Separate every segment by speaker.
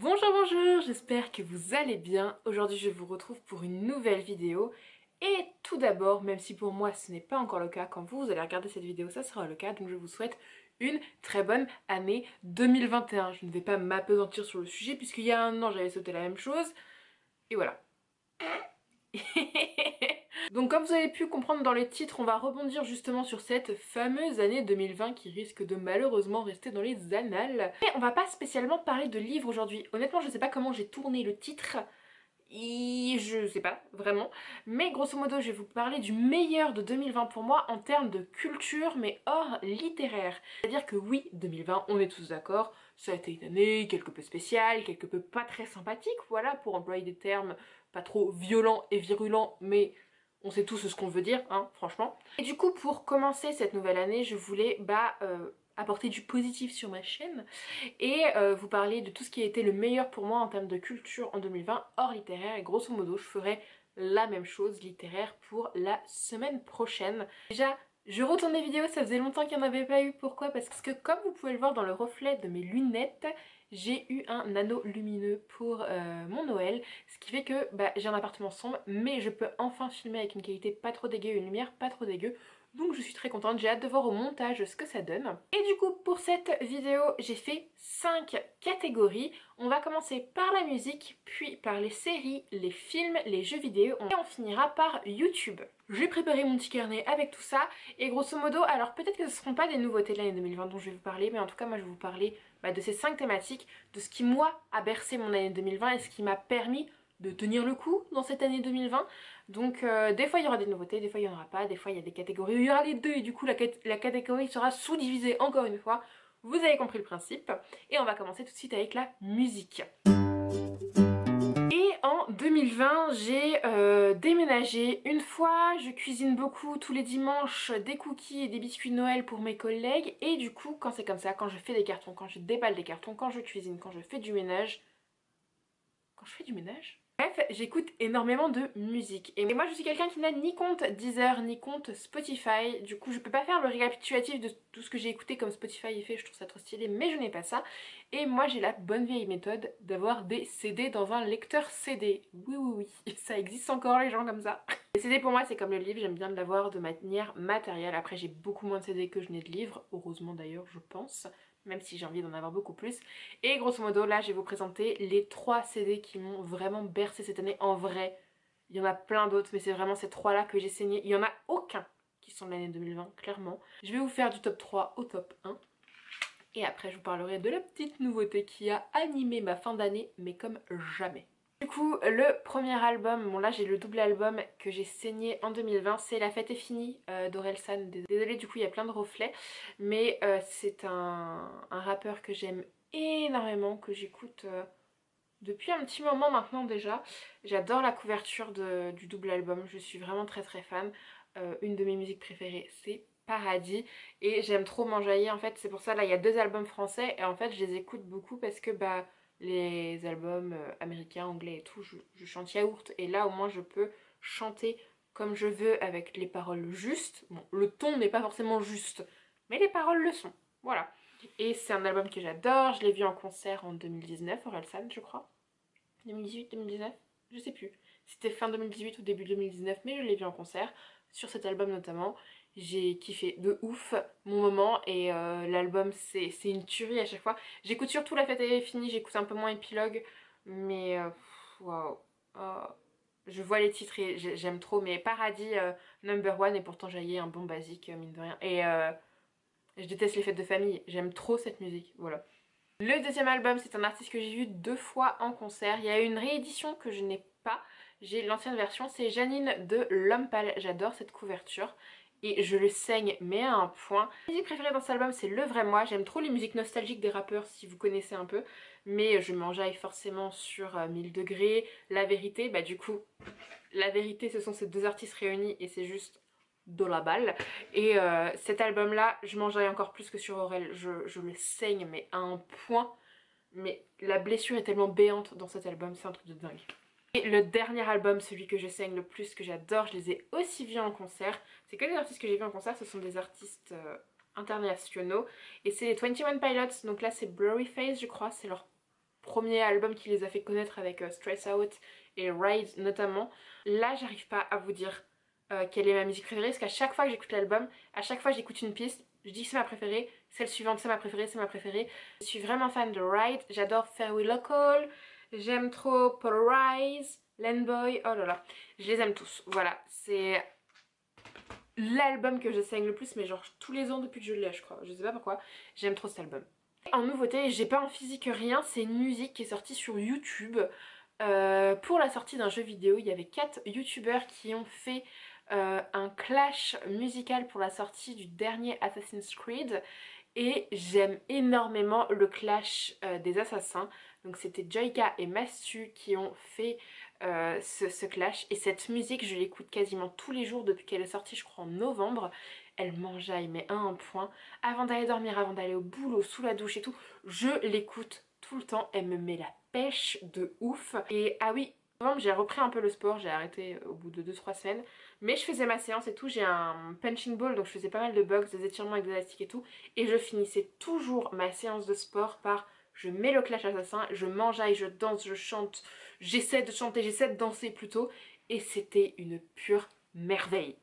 Speaker 1: Bonjour, bonjour, j'espère que vous allez bien. Aujourd'hui je vous retrouve pour une nouvelle vidéo. Et tout d'abord, même si pour moi ce n'est pas encore le cas, quand vous allez regarder cette vidéo ça sera le cas, donc je vous souhaite une très bonne année 2021. Je ne vais pas m'appesantir sur le sujet puisqu'il y a un an j'avais sauté la même chose. Et voilà. Donc comme vous avez pu comprendre dans les titres, on va rebondir justement sur cette fameuse année 2020 qui risque de malheureusement rester dans les annales. Mais on va pas spécialement parler de livres aujourd'hui. Honnêtement, je sais pas comment j'ai tourné le titre. Je sais pas, vraiment. Mais grosso modo, je vais vous parler du meilleur de 2020 pour moi en termes de culture, mais hors littéraire. C'est-à-dire que oui, 2020, on est tous d'accord, ça a été une année quelque peu spéciale, quelque peu pas très sympathique, voilà, pour employer des termes pas trop violents et virulents, mais on sait tous ce qu'on veut dire, hein, franchement. Et du coup, pour commencer cette nouvelle année, je voulais, apporter du positif sur ma chaîne et vous parler de tout ce qui a été le meilleur pour moi en termes de culture en 2020 hors littéraire, et grosso modo je ferai la même chose littéraire pour la semaine prochaine. Déjà je retourne les vidéos, ça faisait longtemps qu'il n'y en avait pas eu. Pourquoi? Parce que comme vous pouvez le voir dans le reflet de mes lunettes, j'ai eu un anneau lumineux pour mon Noël, ce qui fait que j'ai un appartement sombre mais je peux enfin filmer avec une qualité pas trop dégueu et une lumière pas trop dégueu. Donc je suis très contente, j'ai hâte de voir au montage ce que ça donne. Et du coup pour cette vidéo j'ai fait 5 catégories. On va commencer par la musique, puis par les séries, les films, les jeux vidéo et on finira par YouTube. J'ai préparé mon petit carnet avec tout ça et grosso modo, alors peut-être que ce ne seront pas des nouveautés de l'année 2020 dont je vais vous parler, mais en tout cas moi je vais vous parler de ces 5 thématiques, de ce qui moi a bercé mon année 2020 et ce qui m'a permis de tenir le coup dans cette année 2020. Donc des fois il y aura des nouveautés, des fois il n'y en aura pas, des fois il y a des catégories où il y aura les deux et du coup la catégorie sera sous-divisée encore une fois. Vous avez compris le principe. Et on va commencer tout de suite avec la musique. Et en 2020, j'ai déménagé une fois, je cuisine beaucoup tous les dimanches des cookies et des biscuits de Noël pour mes collègues. Et du coup, quand c'est comme ça, quand je fais des cartons, quand je déballe des cartons, quand je cuisine, quand je fais du ménage... Quand je fais du ménage? Bref, j'écoute énormément de musique. Et moi je suis quelqu'un qui n'a ni compte Deezer ni compte Spotify. Du coup je peux pas faire le récapitulatif de tout ce que j'ai écouté comme Spotify est fait, je trouve ça trop stylé, mais je n'ai pas ça. Et moi j'ai la bonne vieille méthode d'avoir des CD dans un lecteur CD. Oui oui oui, ça existe encore les gens comme ça. Les CD pour moi c'est comme le livre, j'aime bien l'avoir de manière matérielle. Après j'ai beaucoup moins de CD que je n'ai de livres, heureusement d'ailleurs je pense, même si j'ai envie d'en avoir beaucoup plus. Et grosso modo là je vais vous présenter les 3 CD qui m'ont vraiment bercé cette année. En vrai il y en a plein d'autres mais c'est vraiment ces 3 là que j'ai saigné. Il y en a aucun qui sont de l'année 2020 clairement. Je vais vous faire du top 3 au top 1 et après je vous parlerai de la petite nouveauté qui a animé ma fin d'année mais comme jamais. Du coup le premier album, bon là j'ai le double album que j'ai saigné en 2020, c'est La Fête est finie d'Orelsan. Désolée du coup il y a plein de reflets, mais c'est un rappeur que j'aime énormément, que j'écoute depuis un petit moment maintenant déjà. J'adore la couverture du double album, je suis vraiment très très fan. Une de mes musiques préférées c'est Paradis et j'aime trop m'enjailler en fait, c'est pour ça là il y a 2 albums français et en fait je les écoute beaucoup parce que les albums américains, anglais et tout, je chante yaourt et là au moins je peux chanter comme je veux avec les paroles justes. Bon, le ton n'est pas forcément juste, mais les paroles le sont, voilà. Et c'est un album que j'adore, je l'ai vu en concert en 2019, Orelsan je crois. 2018, 2019, je sais plus. C'était fin 2018 ou début 2019, mais je l'ai vu en concert, sur cet album notamment. J'ai kiffé de ouf mon moment et l'album c'est une tuerie à chaque fois. J'écoute surtout La Fête est finie, j'écoute un peu moins Épilogue, mais waouh. Oh. Je vois les titres et j'aime trop, mais Paradis number one et pourtant j'aillais un bon basique mine de rien. Et je déteste les fêtes de famille, j'aime trop cette musique, voilà. Le deuxième album, c'est un artiste que j'ai vu 2 fois en concert. Il y a une réédition que je n'ai pas. J'ai l'ancienne version, c'est Janine de L'Homme Pâle. J'adore cette couverture. Et je le saigne, mais à un point. Ma musique préférée dans cet album, c'est Le Vrai Moi. J'aime trop les musiques nostalgiques des rappeurs, si vous connaissez un peu. Mais je m'enjaille forcément sur 1000 degrés. La Vérité, du coup, La Vérité, ce sont ces 2 artistes réunis et c'est juste de la balle. Et cet album là je m'enjaille encore plus que sur Aurel, je le saigne mais à un point, mais la blessure est tellement béante dans cet album, c'est un truc de dingue. Et le dernier album, celui que je saigne le plus, que j'adore, je les ai aussi vus en concert, c'est que des artistes que j'ai vus en concert, ce sont des artistes internationaux et c'est les 21 Pilots, donc là c'est Blurry Face je crois, c'est leur premier album qui les a fait connaître avec Stress Out et Ride notamment. Là j'arrive pas à vous dire quelle est ma musique préférée parce qu'à chaque fois que j'écoute l'album, à chaque fois j'écoute une piste, je dis que c'est ma préférée, celle suivante c'est ma préférée, c'est ma préférée. Je suis vraiment fan de Ride, j'adore Fairway Local, j'aime trop Polarize, Landboy, oh là là, je les aime tous. Voilà, c'est l'album que je saigne le plus, mais genre tous les ans depuis que je l'ai, je crois, je sais pas pourquoi, j'aime trop cet album. En nouveauté, j'ai pas en physique rien, c'est une musique qui est sortie sur YouTube. Pour la sortie d'un jeu vidéo, il y avait 4 youtubeurs qui ont fait un clash musical pour la sortie du dernier Assassin's Creed. Et j'aime énormément le clash des assassins. Donc c'était Joyka et Mastu qui ont fait ce clash. Et cette musique, je l'écoute quasiment tous les jours depuis qu'elle est sortie, je crois en novembre. Elle m'enjaille, mais à un point. Avant d'aller dormir, avant d'aller au boulot, sous la douche et tout, je l'écoute tout le temps. Elle me met la pêche de ouf. Et ah oui, en novembre, j'ai repris un peu le sport, j'ai arrêté au bout de 2-3 semaines. Mais je faisais ma séance et tout, j'ai un punching ball, donc je faisais pas mal de box, des étirements avec des élastiques et tout. Et je finissais toujours ma séance de sport par je mets le clash assassin, je m'enjaille, je danse, je chante, j'essaie de chanter, j'essaie de danser plutôt. Et c'était une pure merveille.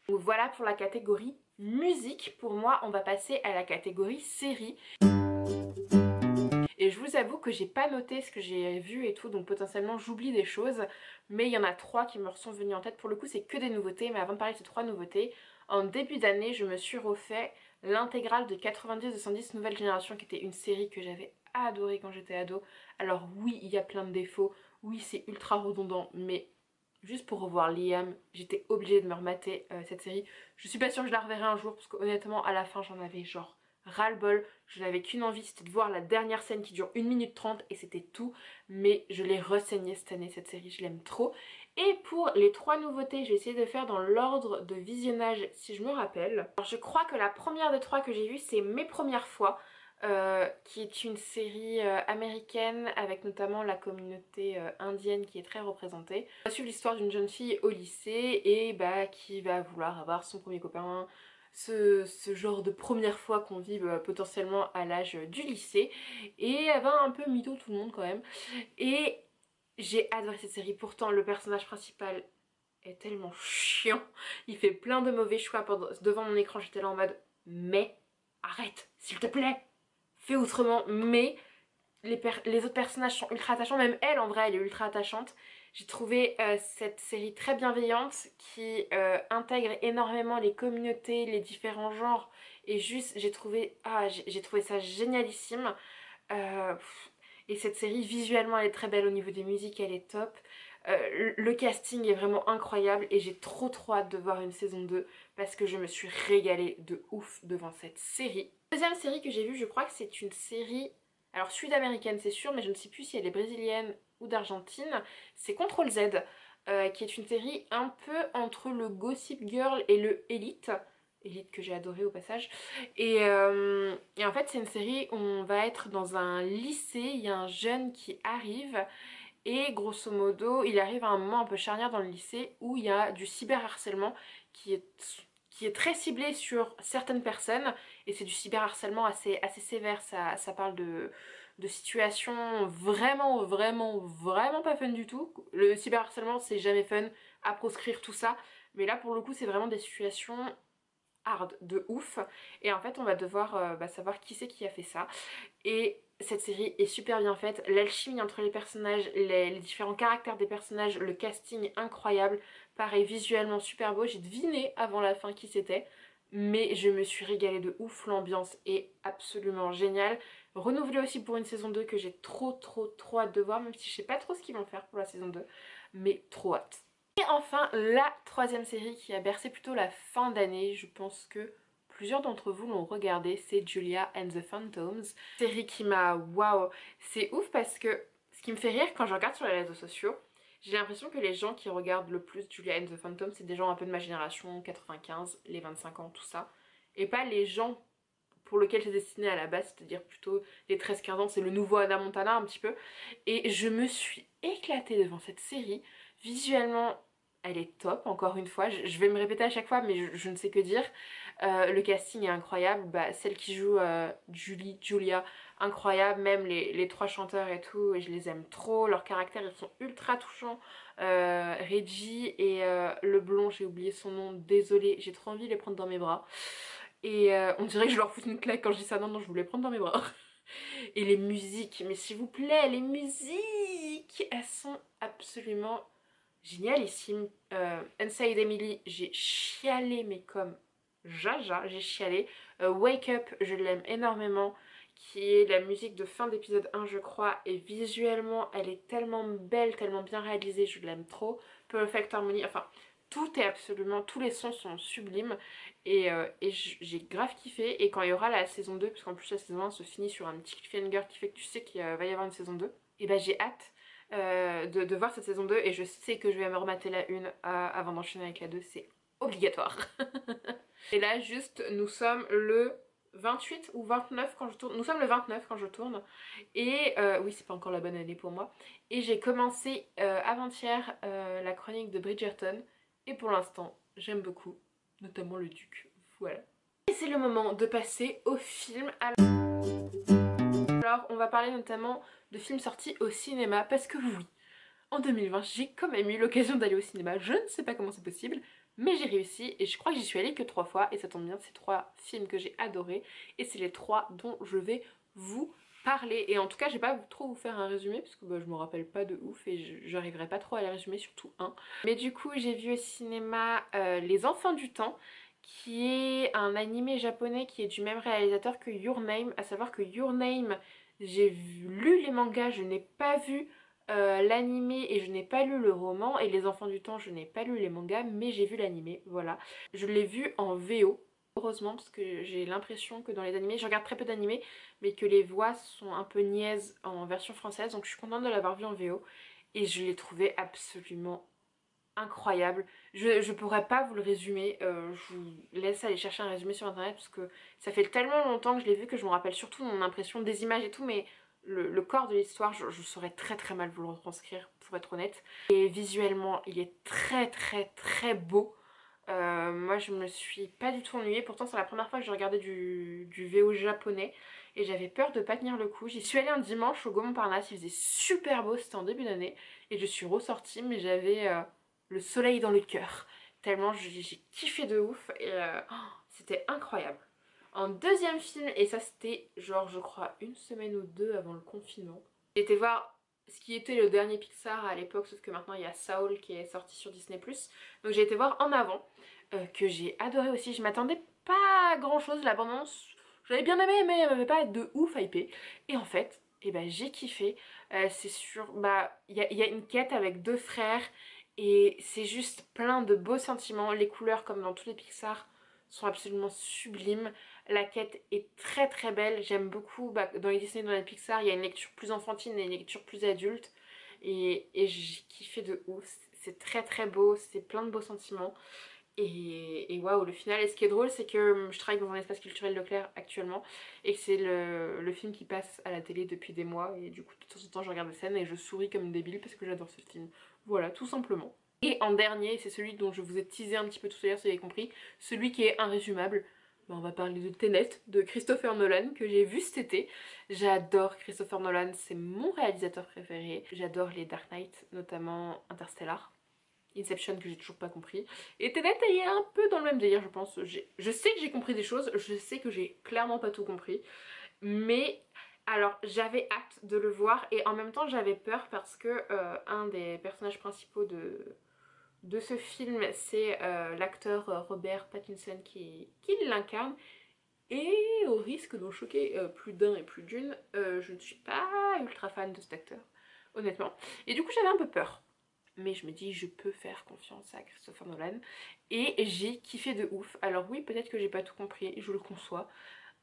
Speaker 1: Donc voilà pour la catégorie musique. Pour moi, on va passer à la catégorie série. Et je vous avoue que j'ai pas noté ce que j'ai vu et tout, donc potentiellement j'oublie des choses. Mais il y en a 3 qui me sont venues en tête. Pour le coup, c'est que des nouveautés. Mais avant de parler de ces 3 nouveautés, en début d'année, je me suis refait l'intégrale de 90-210 Nouvelle Génération, qui était une série que j'avais adorée quand j'étais ado. Alors oui, il y a plein de défauts. Oui, c'est ultra redondant, mais juste pour revoir Liam, j'étais obligée de me remater cette série. Je suis pas sûre que je la reverrai un jour, parce qu'honnêtement, à la fin, j'en avais genre ras-le-bol. Je n'avais qu'une envie, c'était de voir la dernière scène qui dure 1 minute 30 et c'était tout. Mais je l'ai ressaignée cette année, cette série, je l'aime trop. Et pour les 3 nouveautés, j'ai essayé de faire dans l'ordre de visionnage si je me rappelle. Alors je crois que la première des 3 que j'ai vues, c'est Mes Premières Fois. Qui est une série américaine avec notamment la communauté indienne qui est très représentée. On va suivre l'histoire d'une jeune fille au lycée et bah qui va vouloir avoir son premier copain, ce genre de première fois qu'on vit potentiellement à l'âge du lycée. Et elle va un peu mytho tout le monde quand même. Et j'ai adoré cette série, pourtant le personnage principal est tellement chiant. Il fait plein de mauvais choix devant mon écran, j'étais là en mode mais arrête s'il te plaît, fais autrement. Mais les autres personnages sont ultra attachants, même elle en vrai elle est ultra attachante. J'ai trouvé cette série très bienveillante qui intègre énormément les communautés, les différents genres et juste j'ai trouvé ça génialissime. Euh, et cette série visuellement elle est très belle, au niveau des musiques elle est top. Le casting est vraiment incroyable et j'ai trop hâte de voir une saison 2 parce que je me suis régalée de ouf devant cette série. Deuxième série que j'ai vue, je crois que c'est une série, alors sud-américaine c'est sûr, mais je ne sais plus si elle est brésilienne ou d'Argentine. C'est Control Z, qui est une série un peu entre le Gossip Girl et le Elite. Elite que j'ai adoré au passage. Et en fait c'est une série où on va être dans un lycée, il y a un jeune qui arrive et grosso modo il arrive à un moment un peu charnière dans le lycée où il y a du cyberharcèlement qui est très ciblé sur certaines personnes et c'est du cyberharcèlement assez sévère, ça parle de situations vraiment pas fun du tout. Le cyberharcèlement c'est jamais fun, à proscrire tout ça, mais là pour le coup c'est vraiment des situations hard de ouf et en fait on va devoir savoir qui c'est qui a fait ça. Et cette série est super bien faite, l'alchimie entre les personnages, les différents caractères des personnages, le casting incroyable, pareil visuellement super beau. J'ai deviné avant la fin qui c'était, mais je me suis régalée de ouf, l'ambiance est absolument géniale. Renouvelée aussi pour une saison 2 que j'ai trop hâte de voir, même si je sais pas trop ce qu'ils vont faire pour la saison 2, mais trop hâte. Et enfin la troisième série qui a bercé plutôt la fin d'année, je pense que plusieurs d'entre vous l'ont regardé, c'est Julia and the Phantoms. Série qui m'a waouh, c'est ouf parce que ce qui me fait rire quand je regarde sur les réseaux sociaux, j'ai l'impression que les gens qui regardent le plus Julia and the Phantoms c'est des gens un peu de ma génération, 95, les 25 ans, tout ça. Et pas les gens pour lesquels c'est destiné à la base, c'est-à-dire plutôt les 13-15 ans, c'est le nouveau Hannah Montana un petit peu. Et je me suis éclatée devant cette série, visuellement elle est top, encore une fois, je vais me répéter à chaque fois mais je ne sais que dire. Le casting est incroyable, bah, celle qui joue Julia, incroyable, même les trois chanteurs et tout, et je les aime trop, leurs caractères ils sont ultra touchants. Reggie et le blond, j'ai oublié son nom, désolée, j'ai trop envie de les prendre dans mes bras. Et on dirait que je leur fous une claque quand je dis ça, non non, je voulais prendre dans mes bras. Et les musiques, mais s'il vous plaît, les musiques, elles sont absolument génialissimes. Inside Emily, j'ai chialé, mais comme jaja, j'ai chialé. Wake Up, je l'aime énormément, qui est la musique de fin d'épisode 1 je crois, et visuellement elle est tellement belle, tellement bien réalisée, je l'aime trop. Perfect Harmony, enfin tout est absolument, tous les sons sont sublimes et j'ai grave kiffé. Et quand il y aura la saison 2, parce qu'en plus la saison 1 se finit sur un petit cliffhanger qui fait que tu sais qu'il va y avoir une saison 2, et ben j'ai hâte de voir cette saison 2 et je sais que je vais me remater la 1 avant d'enchaîner avec la 2, c'est obligatoire. Et là juste nous sommes le 28 ou 29 quand je tourne, nous sommes le 29 quand je tourne et oui c'est pas encore la bonne année pour moi, et j'ai commencé avant-hier la chronique de Bridgerton et pour l'instant j'aime beaucoup, notamment le duc, voilà. Et c'est le moment de passer au film. Alors on va parler notamment de films sortis au cinéma parce que oui, en 2020 j'ai quand même eu l'occasion d'aller au cinéma, je ne sais pas comment c'est possible, mais j'ai réussi et je crois que j'y suis allée que 3 fois et ça tombe bien, c'est 3 films que j'ai adorés et c'est les 3 dont je vais vous parler. Et en tout cas je vais pas trop vous faire un résumé parce que bah, je me rappelle pas de ouf et j'arriverai pas trop à les résumer, surtout un. Mais du coup j'ai vu au cinéma Les Enfants du Temps, qui est un animé japonais qui est du même réalisateur que Your Name, à savoir que Your Name, j'ai lu les mangas, je n'ai pas vu l'animé et je n'ai pas lu le roman, et Les Enfants du Temps je n'ai pas lu les mangas mais j'ai vu l'animé, voilà. Je l'ai vu en VO, heureusement, parce que j'ai l'impression que dans les animés, je regarde très peu d'animés, mais que les voix sont un peu niaises en version française, donc je suis contente de l'avoir vu en VO et je l'ai trouvé absolument incroyable. Je pourrais pas vous le résumer, je vous laisse aller chercher un résumé sur internet parce que ça fait tellement longtemps que je l'ai vu que je me rappelle surtout mon impression des images et tout, mais le corps de l'histoire je saurais très très mal vous le retranscrire pour être honnête. Et visuellement il est très très très beau. Moi je me suis pas du tout ennuyée, pourtant c'est la première fois que je regardais du VO japonais et j'avais peur de pas tenir le coup. J'y suis allée un dimanche au Gaumont Parnasse, il faisait super beau, c'était en début d'année et je suis ressortie mais j'avais le soleil dans le cœur, tellement j'ai kiffé de ouf et c'était incroyable. En deuxième film, et ça c'était genre je crois une semaine ou deux avant le confinement, j'ai été voir ce qui était le dernier Pixar à l'époque, sauf que maintenant il y a Soul qui est sorti sur Disney+. Donc j'ai été voir En Avant, que j'ai adoré aussi. Je m'attendais pas à grand chose, la bande-annonce j'avais bien aimé mais elle m'avait pas de ouf hypé. Et en fait, eh ben, j'ai kiffé. C'est sûr, bah il y a une quête avec deux frères et c'est juste plein de beaux sentiments. Les couleurs, comme dans tous les Pixar, sont absolument sublimes. La quête est très très belle. J'aime beaucoup, bah, dans les Disney, dans les Pixar, il y a une lecture plus enfantine et une lecture plus adulte. Et j'ai kiffé de ouf. C'est très très beau, c'est plein de beaux sentiments. Et waouh, le final. Et ce qui est drôle, c'est que je travaille dans un espace culturel Leclerc actuellement et que c'est le film qui passe à la télé depuis des mois. Et du coup, de temps en temps, je regarde la scène et je souris comme une débile parce que j'adore ce film. Voilà, tout simplement. Et en dernier, c'est celui dont je vous ai teasé un petit peu tout à l'heure, si vous avez compris, celui qui est irrésumable. Ben, on va parler de Tenet, de Christopher Nolan, que j'ai vu cet été. J'adore Christopher Nolan, c'est mon réalisateur préféré. J'adore les Dark Knight, notamment Interstellar. Inception que j'ai toujours pas compris. Et Tenet est un peu dans le même délire je pense. Je sais que j'ai compris des choses, je sais que j'ai clairement pas tout compris. Mais alors j'avais hâte de le voir et en même temps j'avais peur parce que un des personnages principaux de ce film c'est l'acteur Robert Pattinson qui l'incarne. Et au risque d'en choquer plus d'un et plus d'une, je ne suis pas ultra fan de cet acteur, honnêtement. Et du coup j'avais un peu peur. Mais je me dis je peux faire confiance à Christopher Nolan et j'ai kiffé de ouf. Alors oui, peut-être que j'ai pas tout compris, je le conçois,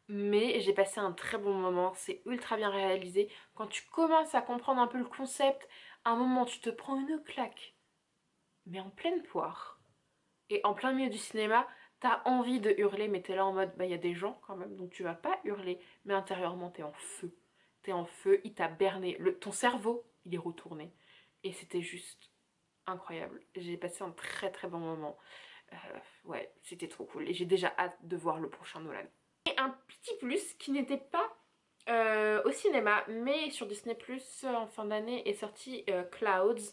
Speaker 1: mais j'ai passé un très bon moment, c'est ultra bien réalisé. Quand tu commences à comprendre un peu le concept, à un moment tu te prends une claque, mais en pleine poire. Et en plein milieu du cinéma, t'as envie de hurler, mais t'es là en mode bah il y a des gens quand même, donc tu vas pas hurler, mais intérieurement t'es en feu. T'es en feu, il t'a berné, ton cerveau il est retourné. Et c'était juste incroyable. J'ai passé un très très bon moment. Ouais, c'était trop cool. Et j'ai déjà hâte de voir le prochain Nolan. Et un petit plus qui n'était pas au cinéma, mais sur Disney Plus en fin d'année est sorti Clouds,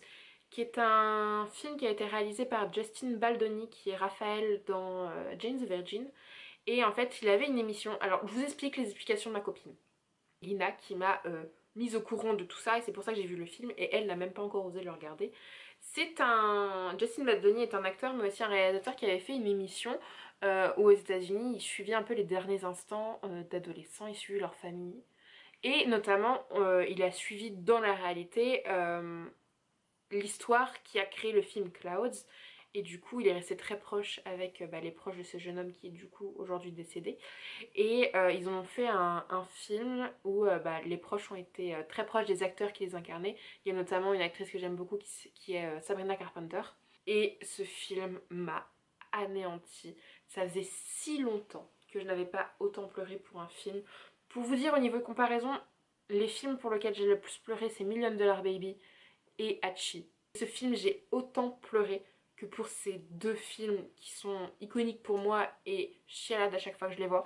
Speaker 1: qui est un film qui a été réalisé par Justin Baldoni, qui est Raphaël dans Jane the Virgin. Et en fait, il avait une émission. Alors, je vous explique les explications de ma copine, Lina, qui m'a mise au courant de tout ça, et c'est pour ça que j'ai vu le film, et elle n'a même pas encore osé le regarder. Justin Baldoni est un acteur, mais aussi un réalisateur qui avait fait une émission aux États-Unis. Il suivait un peu les derniers instants d'adolescents, il suivait leur famille. Et notamment, il a suivi dans la réalité l'histoire qui a créé le film Clouds. Et du coup, il est resté très proche avec les proches de ce jeune homme qui est du coup aujourd'hui décédé. Et ils ont fait un film où les proches ont été très proches des acteurs qui les incarnaient. Il y a notamment une actrice que j'aime beaucoup qui est Sabrina Carpenter. Et ce film m'a anéanti. Ça faisait si longtemps que je n'avais pas autant pleuré pour un film. Pour vous dire au niveau de comparaison, les films pour lesquels j'ai le plus pleuré c'est Million Dollar Baby et Hachi. Ce film j'ai autant pleuré que pour ces deux films qui sont iconiques pour moi et chialade à chaque fois que je les vois.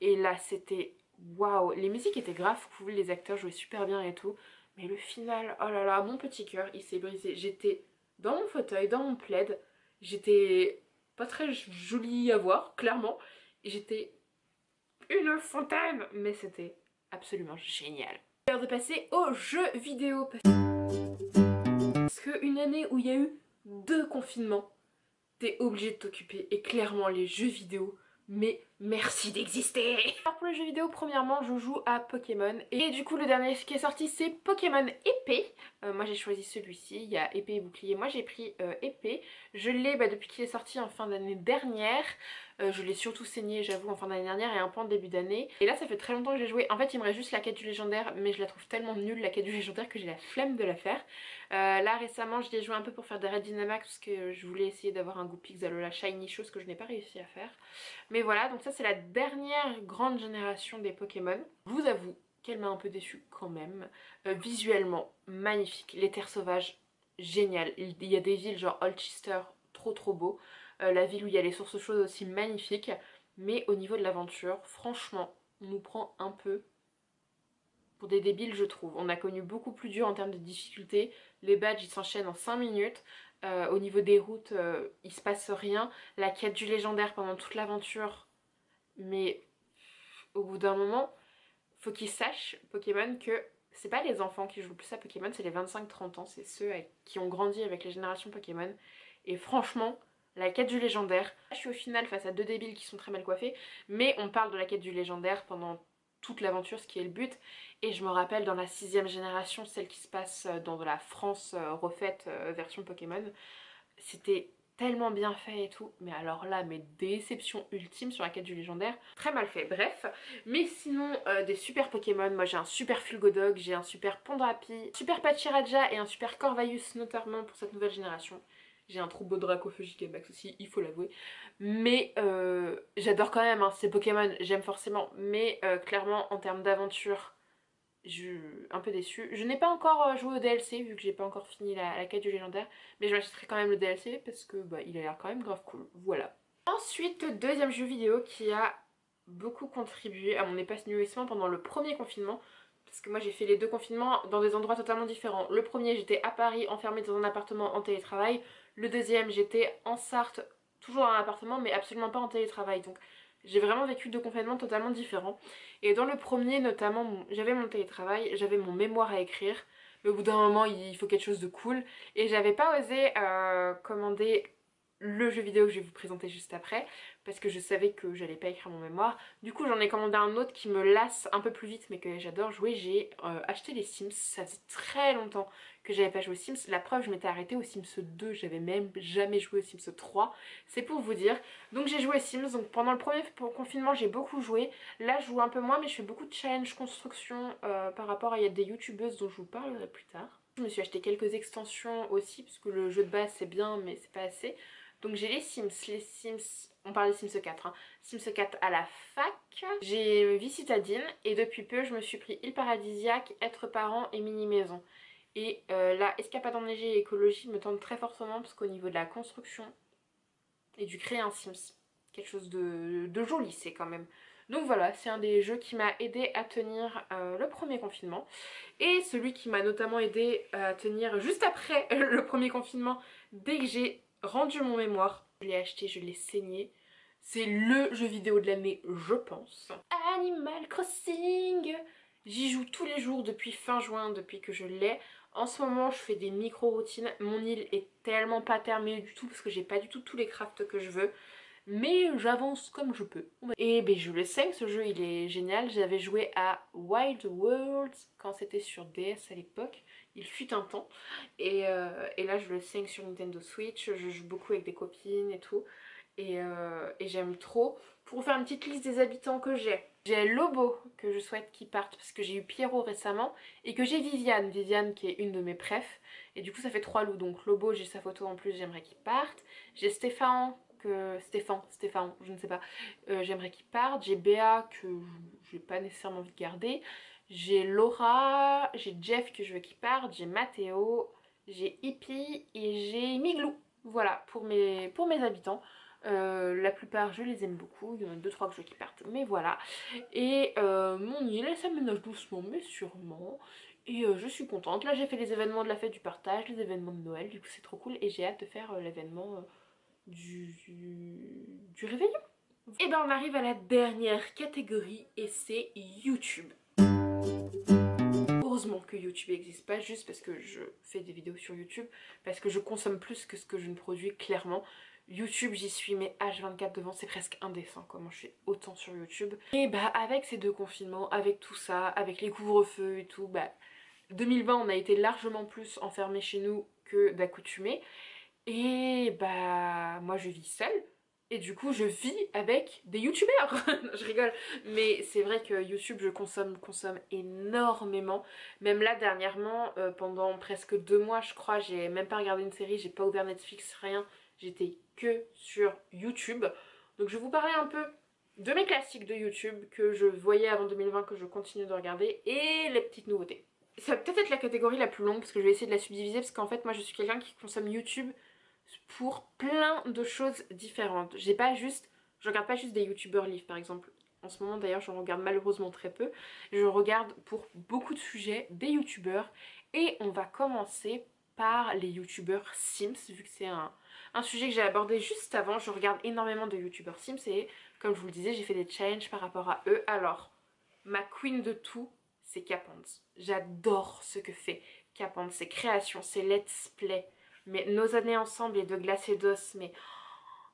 Speaker 1: Et là c'était waouh, les musiques étaient grave cool, les acteurs jouaient super bien et tout. Mais le final, oh là là, mon petit cœur il s'est brisé. J'étais dans mon fauteuil, dans mon plaid, j'étais pas très jolie à voir, clairement. J'étais une fontaine, mais c'était absolument génial. L'heure de passer aux jeux vidéo. Parce qu'une année où il y a eu 2 confinements, t'es obligé de t'occuper. Et clairement, les jeux vidéo, mais merci d'exister. Alors pour les jeux vidéo, premièrement, je joue à Pokémon. Et du coup, le dernier qui est sorti, c'est Pokémon épée. Moi, j'ai choisi celui-ci. Il y a épée et bouclier. Moi, j'ai pris épée. Je l'ai depuis qu'il est sorti en fin d'année dernière. Je l'ai surtout saigné, j'avoue, en fin d'année dernière et un peu en début d'année. Et là, ça fait très longtemps que j'ai joué. En fait, il me reste juste la quête du légendaire, mais je la trouve tellement nulle, la quête du légendaire, que j'ai la flemme de la faire. Là, récemment, j'y ai joué un peu pour faire des raids Dynamax, parce que je voulais essayer d'avoir un Goupix Alola Shiny, chose que je n'ai pas réussi à faire. Mais voilà, donc ça, c'est la dernière grande génération des Pokémon. Je vous avoue qu'elle m'a un peu déçue quand même. Visuellement, magnifique. Les terres sauvages, génial. Il y a des villes genre Holchester, trop trop beau. La ville où il y a les sources chaudes aussi, magnifique. Mais au niveau de l'aventure, franchement, on nous prend un peu pour des débiles, je trouve. On a connu beaucoup plus dur en termes de difficulté. Les badges, ils s'enchaînent en 5 minutes. Au niveau des routes, il se passe rien. La quête du légendaire pendant toute l'aventure. Mais au bout d'un moment, faut qu'ils sachent, Pokémon, que c'est pas les enfants qui jouent le plus à Pokémon, c'est les 25-30 ans. C'est ceux qui ont grandi avec les générations Pokémon. Et franchement, la quête du légendaire, je suis au final face à 2 débiles qui sont très mal coiffés, mais on parle de la quête du légendaire pendant toute l'aventure, ce qui est le but. Et je me rappelle dans la 6ème génération, celle qui se passe dans la France refaite version Pokémon, c'était tellement bien fait et tout, mais alors là, mes déceptions ultimes sur la quête du légendaire, très mal fait, bref. Mais sinon, des super Pokémon, moi j'ai un super Fulgodog, j'ai un super Pondrapi, super Pachiraja et un super Corvayus notamment pour cette nouvelle génération. J'ai un trop beau Dracofeu Gigamax aussi, il faut l'avouer. Mais j'adore quand même ces Pokémon, j'aime forcément. Mais clairement, en termes d'aventure, je suis un peu déçue. Je n'ai pas encore joué au DLC vu que j'ai pas encore fini la quête du légendaire. Mais je m'achèterai quand même le DLC parce que il a l'air quand même grave cool. Voilà. Ensuite, deuxième jeu vidéo qui a beaucoup contribué à mon épanouissement pendant le premier confinement. Parce que moi j'ai fait les 2 confinements dans des endroits totalement différents. Le premier, j'étais à Paris enfermée dans un appartement en télétravail. Le deuxième, j'étais en Sarthe, toujours dans un appartement mais absolument pas en télétravail. Donc j'ai vraiment vécu 2 confinements totalement différents. Et dans le premier notamment, j'avais mon télétravail, j'avais mon mémoire à écrire. Mais au bout d'un moment, il faut quelque chose de cool. Et j'avais pas osé commander le jeu vidéo que je vais vous présenter juste après, parce que je savais que j'allais pas écrire mon mémoire. Du coup j'en ai commandé un autre qui me lasse un peu plus vite mais que j'adore jouer. J'ai acheté les Sims, ça faisait très longtemps que j'avais pas joué aux Sims. La preuve, je m'étais arrêtée au Sims 2, j'avais même jamais joué au Sims 3, c'est pour vous dire. Donc j'ai joué aux Sims, donc pendant le premier confinement j'ai beaucoup joué. Là je joue un peu moins mais je fais beaucoup de challenge construction par rapport à des youtubeuses dont je vous parlerai plus tard. Je me suis acheté quelques extensions aussi parce que le jeu de base c'est bien mais c'est pas assez. Donc j'ai les Sims, on parle des Sims 4, hein. Sims 4 à la fac, j'ai Vie Citadine et depuis peu je me suis pris Île Paradisiaque, Être Parent et Mini Maison. Et là, Escapade enneigée et écologie me tente très fortement parce qu'au niveau de la construction et du créer un Sims, quelque chose de joli c'est quand même. Donc voilà, c'est un des jeux qui m'a aidé à tenir le premier confinement. Et celui qui m'a notamment aidé à tenir juste après le premier confinement, dès que j'ai rendu mon mémoire. Je l'ai acheté, je l'ai saigné. C'est le jeu vidéo de l'année, je pense. Animal Crossing. J'y joue tous les jours depuis fin juin, depuis que je l'ai. En ce moment, je fais des micro-routines. Mon île est tellement pas terminée du tout parce que j'ai pas du tout tous les crafts que je veux. Mais j'avance comme je peux. Et ben je le sais, ce jeu il est génial. J'avais joué à Wild Worlds quand c'était sur DS à l'époque. Il fut un temps. Et là je le sais sur Nintendo Switch. Je joue beaucoup avec des copines et tout. Et j'aime trop. Pour vous faire une petite liste des habitants que j'ai Lobo que je souhaite qu'il parte parce que j'ai eu Pierrot récemment. Et que j'ai Viviane. Viviane qui est une de mes prefs. Et du coup ça fait 3 loups. Donc Lobo j'ai sa photo en plus, j'aimerais qu'il parte. J'ai Stéphane, je ne sais pas, j'aimerais qu'il parte. J'ai Béa que j'ai pas nécessairement envie de garder. J'ai Laura, j'ai Jeff que je veux qu'il parte, j'ai Mathéo, j'ai Hippie et j'ai Miglou. Voilà pour mes habitants. La plupart je les aime beaucoup, il y en a 2-3 que je veux qu'ils partent, mais voilà. Et mon île elle s'aménage doucement mais sûrement. Et je suis contente. Là j'ai fait les événements de la fête du partage, les événements de Noël, du coup c'est trop cool et j'ai hâte de faire l'événement du réveillon. Et ben on arrive à la dernière catégorie et c'est YouTube. Heureusement que YouTube n'existe pas juste parce que je fais des vidéos sur YouTube, parce que je consomme plus que ce que je ne produis clairement. YouTube j'y suis mais H24 devant, c'est presque indécent comment je fais autant sur YouTube. Et bah avec ces 2 confinements, avec tout ça, avec les couvre-feux et tout, bah 2020 on a été largement plus enfermés chez nous que d'accoutumés. Et bah moi je vis seule et du coup je vis avec des youtubeurs. Je rigole, mais c'est vrai que YouTube je consomme énormément. Même là dernièrement pendant presque 2 mois je crois, j'ai même pas regardé une série, j'ai pas ouvert Netflix, rien. J'étais que sur YouTube. Donc je vais vous parler un peu de mes classiques de YouTube que je voyais avant 2020, que je continue de regarder, et les petites nouveautés. Ça va peut-être être la catégorie la plus longue parce que je vais essayer de la subdiviser parce qu'en fait moi je suis quelqu'un qui consomme YouTube pour plein de choses différentes. Je regarde pas juste des youtubeurs livres par exemple. En ce moment d'ailleurs je regarde malheureusement très peu. Je regarde pour beaucoup de sujets des youtubeurs et on va commencer par les youtubeurs Sims vu que c'est un sujet que j'ai abordé juste avant. Je regarde énormément de youtubeurs Sims et comme je vous le disais j'ai fait des challenges par rapport à eux. Alors ma queen de tout c'est Capans. J'adore ce que fait Capans, ses créations, ses let's play. Mais nos années ensemble et de glace et d'os, mais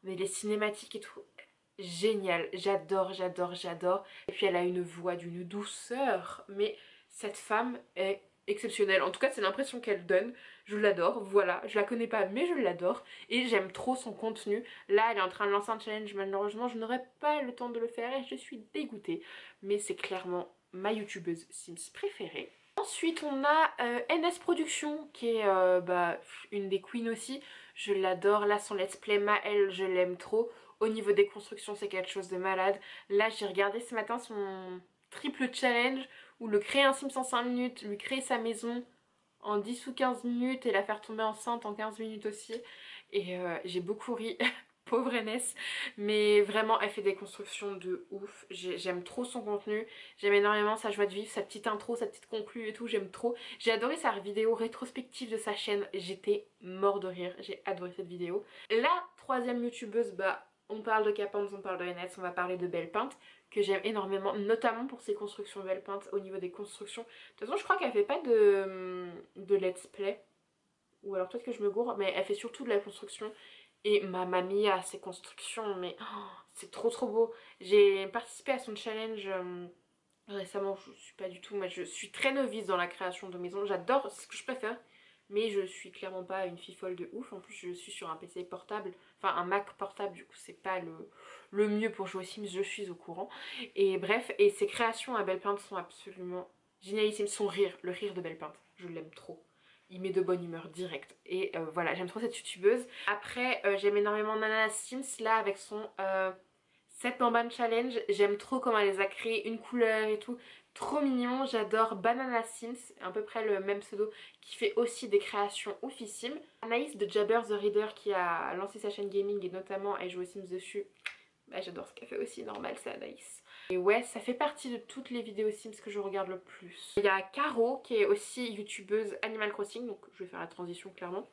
Speaker 1: les cinématiques et tout, génial, j'adore, j'adore, j'adore. Et puis elle a une voix d'une douceur, mais cette femme est exceptionnelle. En tout cas c'est l'impression qu'elle donne, je l'adore, voilà, je la connais pas mais je l'adore et j'aime trop son contenu. Là elle est en train de lancer un challenge, malheureusement je n'aurai pas le temps de le faire et je suis dégoûtée. Mais c'est clairement ma youtubeuse Sims préférée. Ensuite on a NS Productions qui est une des queens aussi. Je l'adore, là son let's play Maëlle je l'aime trop. Au niveau des constructions c'est quelque chose de malade. Là j'ai regardé ce matin son triple challenge où le créer un Sims en 5 minutes, lui créer sa maison en 10 ou 15 minutes et la faire tomber enceinte en 15 minutes aussi. Et j'ai beaucoup ri. Pauvre NS, mais vraiment elle fait des constructions de ouf. J'aime trop son contenu, j'aime énormément sa joie de vivre, sa petite intro, sa petite conclue et tout, j'aime trop. J'ai adoré sa vidéo rétrospective de sa chaîne, j'étais mort de rire, j'ai adoré cette vidéo. La troisième youtubeuse, bah on parle de Capans, on parle de NS, on va parler de Belle Peinte que j'aime énormément, notamment pour ses constructions Belle Peinte. Au niveau des constructions, de toute façon je crois qu'elle fait pas de let's play, ou alors peut-être que je me gourre, mais elle fait surtout de la construction. Et ma mamie a ses constructions, mais oh, c'est trop trop beau. J'ai participé à son challenge récemment, je suis pas du tout, mais je suis très novice dans la création de maisons. J'adore, c'est ce que je préfère, mais je suis clairement pas une fille folle de ouf. En plus je suis sur un PC portable, enfin un Mac portable, du coup c'est pas le mieux pour jouer aux Sims, je suis au courant. Et bref, et ses créations à Belle Peinte sont absolument génialissimes. Son rire, le rire de Belle Peinte, je l'aime trop. Il met de bonne humeur direct. Et voilà, j'aime trop cette youtubeuse. Après, j'aime énormément Nana Sims, là, avec son Cette Bambam Challenge, j'aime trop comment elle les a créées, une couleur et tout, trop mignon. J'adore Banana Sims, à peu près le même pseudo, qui fait aussi des créations oufissimes. Anaïs de Jabber the Reader qui a lancé sa chaîne gaming et notamment elle joue aux Sims dessus. Bah, j'adore ce qu'elle fait aussi, normal, c'est Anaïs. Et ouais, ça fait partie de toutes les vidéos Sims que je regarde le plus. Il y a Caro qui est aussi youtubeuse Animal Crossing, donc je vais faire la transition clairement,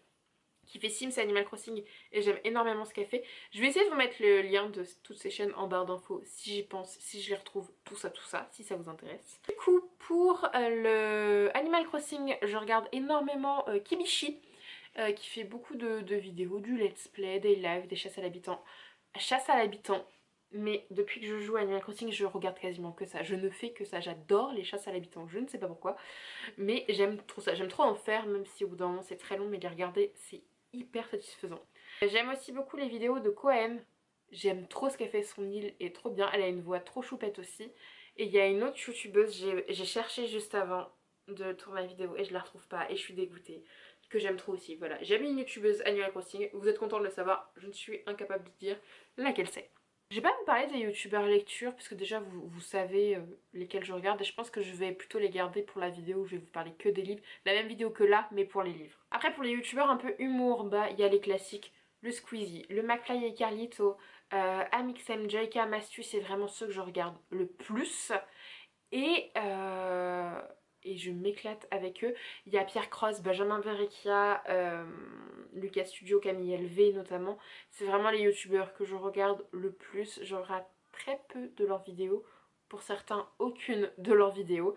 Speaker 1: qui fait Sims et Animal Crossing et j'aime énormément ce qu'elle fait. Je vais essayer de vous mettre le lien de toutes ces chaînes en barre d'infos si j'y pense, si je les retrouve, tout ça, si ça vous intéresse. Du coup, pour le Animal Crossing, je regarde énormément Kibishi, qui fait beaucoup de vidéos, du let's play, des lives, des chasses à l'habitant. Chasse à l'habitant, mais depuis que je joue à Animal Crossing, je regarde quasiment que ça. Je ne fais que ça, j'adore les chasses à l'habitant, je ne sais pas pourquoi. Mais j'aime trop ça, j'aime trop en faire, même si au bout d'un moment c'est très long, mais les regarder c'est hyper satisfaisant. J'aime aussi beaucoup les vidéos de Cohen. J'aime trop ce qu'elle fait, son île est trop bien, elle a une voix trop choupette aussi. Et il y a une autre youtubeuse, j'ai cherché juste avant de tourner la vidéo et je la retrouve pas et je suis dégoûtée. Que j'aime trop aussi, voilà. J'aime une youtubeuse Animal Crossing, vous êtes content de le savoir, je ne suis incapable de dire laquelle c'est. Je vais pas vous parler des youtubeurs lecture parce que déjà vous savez lesquels je regarde et je pense que je vais plutôt les garder pour la vidéo où je vais vous parler que des livres. La même vidéo que là mais pour les livres. Après pour les youtubeurs un peu humour, bah il y a les classiques, le Squeezie, le McFly et Carlito, Amixem, Joyka, Mastu, c'est vraiment ceux que je regarde le plus. Et, euh, et je m'éclate avec eux. Il y a Pierre Cross, Benjamin Verrecchia, Lucas Studio, Camille LV notamment. C'est vraiment les youtubeurs que je regarde le plus. Je rate très peu de leurs vidéos. Pour certains, aucune de leurs vidéos.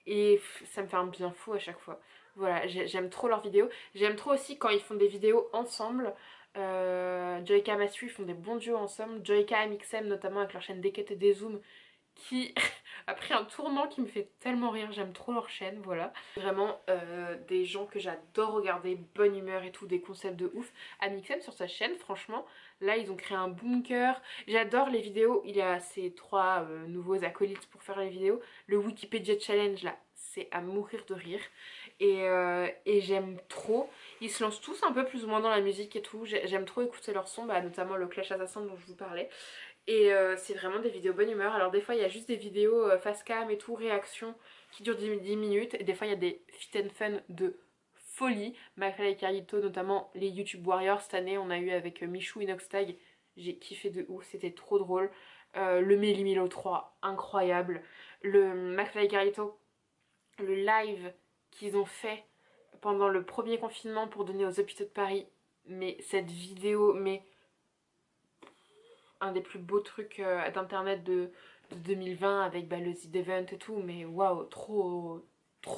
Speaker 1: Et ça me fait un bien fou à chaque fois. Voilà, j'aime trop leurs vidéos. J'aime trop aussi quand ils font des vidéos ensemble. Joyka Masu, ils font des bons duos ensemble. Joyka et Mixem notamment avec leur chaîne Desquêtes et des Zooms qui a pris un tournant qui me fait tellement rire, j'aime trop leur chaîne, voilà. Vraiment des gens que j'adore regarder, bonne humeur et tout, des concepts de ouf. Amixem sur sa chaîne, franchement, là ils ont créé un bunker. J'adore les vidéos, il y a ces trois nouveaux acolytes pour faire les vidéos. Le Wikipédia Challenge là, c'est à mourir de rire. Et j'aime trop. Ils se lancent tous un peu plus ou moins dans la musique et tout. J'aime trop écouter leur son, bah, notamment le Clash Assassin dont je vous parlais. Et c'est vraiment des vidéos bonne humeur. Alors des fois il y a juste des vidéos face cam et tout, réaction qui durent 10 minutes. Et des fois il y a des fit and fun de folie. McFly et Carlito, notamment les YouTube Warriors. Cette année on a eu avec Michou Inoxtag. J'ai kiffé de ouf, c'était trop drôle. Le Méli Milo 3, incroyable. Le McFly et Carlito, le live qu'ils ont fait pendant le premier confinement pour donner aux hôpitaux de Paris. Mais cette vidéo, mais un des plus beaux trucs d'internet de 2020 avec bah, le The Event et tout, mais waouh, trop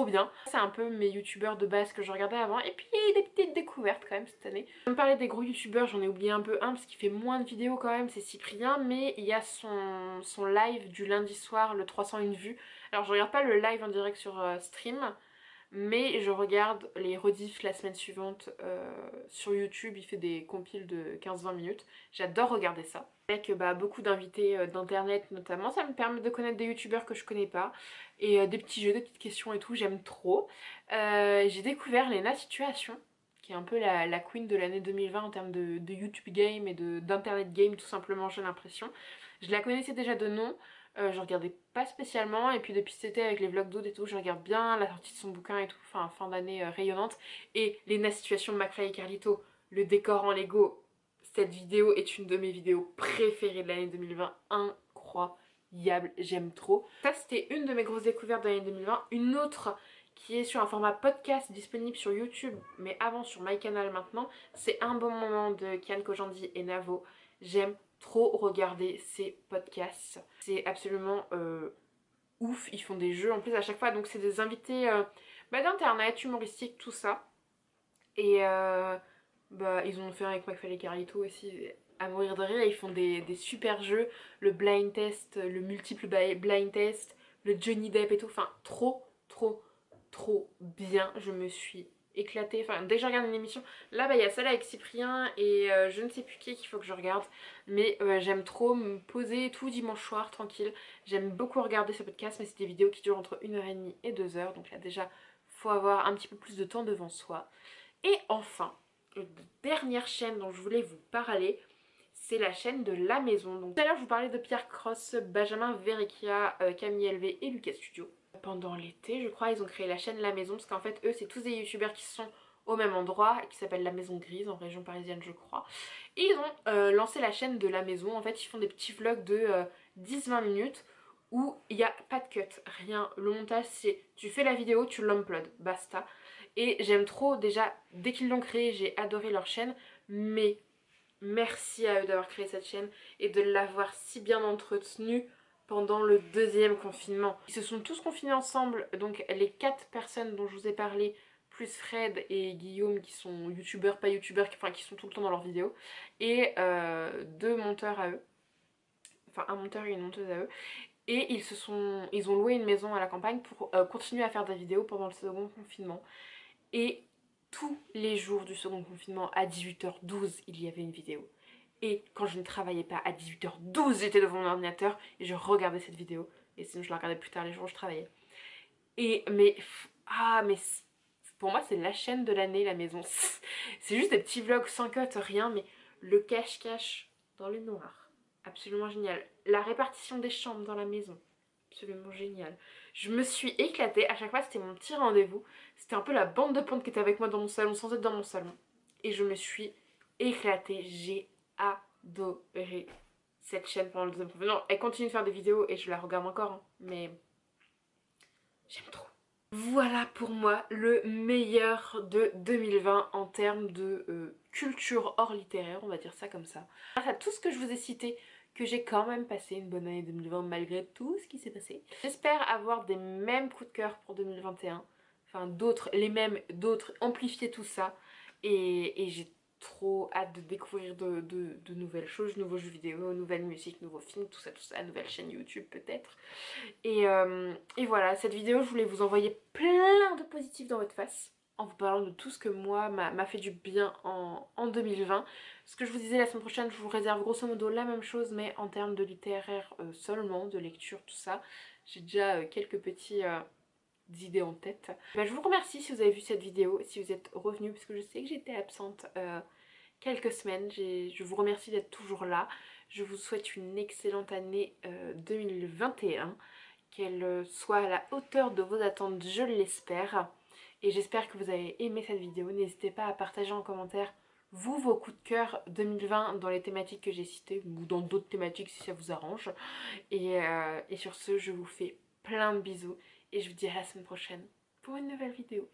Speaker 1: bien. C'est un peu mes youtubeurs de base que je regardais avant, et puis il y a eu des petites découvertes quand même cette année. Je vais me parler des gros youtubeurs, j'en ai oublié un peu un parce qu'il fait moins de vidéos quand même, c'est Cyprien, mais il y a son live du lundi soir, le 301 vues. Alors je regarde pas le live en direct sur stream, mais je regarde les rediffs la semaine suivante sur YouTube, il fait des compiles de 15-20 minutes. J'adore regarder ça. Avec bah, beaucoup d'invités d'internet notamment, ça me permet de connaître des youtubeurs que je connais pas. Et des petits jeux, des petites questions et tout, j'aime trop. J'ai découvert Lena Situation, qui est un peu la queen de l'année 2020 en termes de YouTube game et d'internet game tout simplement, j'ai l'impression. Je la connaissais déjà de nom. Je regardais pas spécialement et puis depuis cet été avec les vlogs d'Aude et tout je regarde bien la sortie de son bouquin et tout, enfin fin d'année rayonnante. Et Lena Situation de McFly et Carlito, le décor en Lego, cette vidéo est une de mes vidéos préférées de l'année 2020, incroyable, j'aime trop. Ça c'était une de mes grosses découvertes de l'année 2020, une autre qui est sur un format podcast disponible sur YouTube mais avant sur MyCanal maintenant, c'est Un bon moment de Kian Kojandi et Navo. J'aime trop regarder ces podcasts. C'est absolument ouf. Ils font des jeux en plus à chaque fois. Donc c'est des invités bah, d'internet, humoristiques, tout ça. Et bah, ils ont fait un avec McFly et Carlito aussi. À mourir de rire. Ils font des super jeux. Le blind test, le multiple blind test, le Johnny Depp et tout. Enfin trop bien. Je me suis éclatée. Enfin, dès que je regarde une émission, là, bah, il y a celle avec Cyprien et je ne sais plus qui qu'il faut que je regarde. Mais j'aime trop me poser tout dimanche soir, tranquille. J'aime beaucoup regarder ce podcast, mais c'est des vidéos qui durent entre 1h30 et 2h. Donc là, déjà, faut avoir un petit peu plus de temps devant soi. Et enfin, la dernière chaîne dont je voulais vous parler, c'est la chaîne de La Maison. Donc tout à l'heure je vous parlais de Pierre Cross, Benjamin Verrecchia, Camille LV et Lucas Studio. Pendant l'été je crois ils ont créé la chaîne La Maison parce qu'en fait eux c'est tous des youtubeurs qui sont au même endroit qui s'appelle La Maison Grise en région parisienne je crois. Et ils ont lancé la chaîne de La Maison. En fait ils font des petits vlogs de 10-20 minutes où il n'y a pas de cut, rien. Le montage c'est tu fais la vidéo, tu l'uploads, basta. Et j'aime trop déjà, dès qu'ils l'ont créé j'ai adoré leur chaîne, mais merci à eux d'avoir créé cette chaîne et de l'avoir si bien entretenue pendant le deuxième confinement. Ils se sont tous confinés ensemble, donc les 4 personnes dont je vous ai parlé, plus Fred et Guillaume qui sont youtubeurs, pas youtubeurs, enfin qui sont tout le temps dans leurs vidéos, et 2 monteurs à eux, enfin un monteur et une monteuse à eux. Et ils ont loué une maison à la campagne pour continuer à faire des vidéos pendant le second confinement. Et tous les jours du second confinement à 18h12 il y avait une vidéo. Et quand je ne travaillais pas à 18h12 j'étais devant mon ordinateur et je regardais cette vidéo. Et sinon je la regardais plus tard les jours où je travaillais. Et mais pour moi c'est la chaîne de l'année La Maison. C'est juste des petits vlogs sans cut, rien, mais le cache-cache dans le noir, absolument génial. La répartition des chambres dans la maison, absolument génial. Je me suis éclatée, à chaque fois c'était mon petit rendez-vous. C'était un peu la bande de pointe qui était avec moi dans mon salon sans être dans mon salon. Et je me suis éclatée, j'ai adoré cette chaîne pendant le deuxième confinement. Non, elle continue de faire des vidéos et je la regarde encore, hein, mais j'aime trop. Voilà pour moi le meilleur de 2020 en termes de culture hors littéraire, on va dire ça comme ça. Grâce à tout ce que je vous ai cité, que j'ai quand même passé une bonne année 2020 malgré tout ce qui s'est passé. J'espère avoir des mêmes coups de cœur pour 2021, enfin d'autres, les mêmes, d'autres, amplifier tout ça. Et j'ai trop hâte de découvrir de nouvelles choses, nouveaux jeux vidéo, nouvelles musiques, nouveaux films, tout ça, nouvelle chaîne YouTube peut-être. Et voilà, cette vidéo, je voulais vous envoyer plein de positifs dans votre face en vous parlant de tout ce que moi m'a fait du bien en 2020. Ce que je vous disais la semaine prochaine, je vous réserve grosso modo la même chose, mais en termes de littéraire seulement, de lecture, tout ça. J'ai déjà quelques petits idées en tête. Bah, je vous remercie si vous avez vu cette vidéo, si vous êtes revenus, parce que je sais que j'étais absente quelques semaines. Je vous remercie d'être toujours là. Je vous souhaite une excellente année 2021. Qu'elle soit à la hauteur de vos attentes, je l'espère. Et j'espère que vous avez aimé cette vidéo. N'hésitez pas à partager en commentaire vous, vos coups de cœur 2020 dans les thématiques que j'ai citées ou dans d'autres thématiques si ça vous arrange. Et sur ce, je vous fais plein de bisous et je vous dis à la semaine prochaine pour une nouvelle vidéo.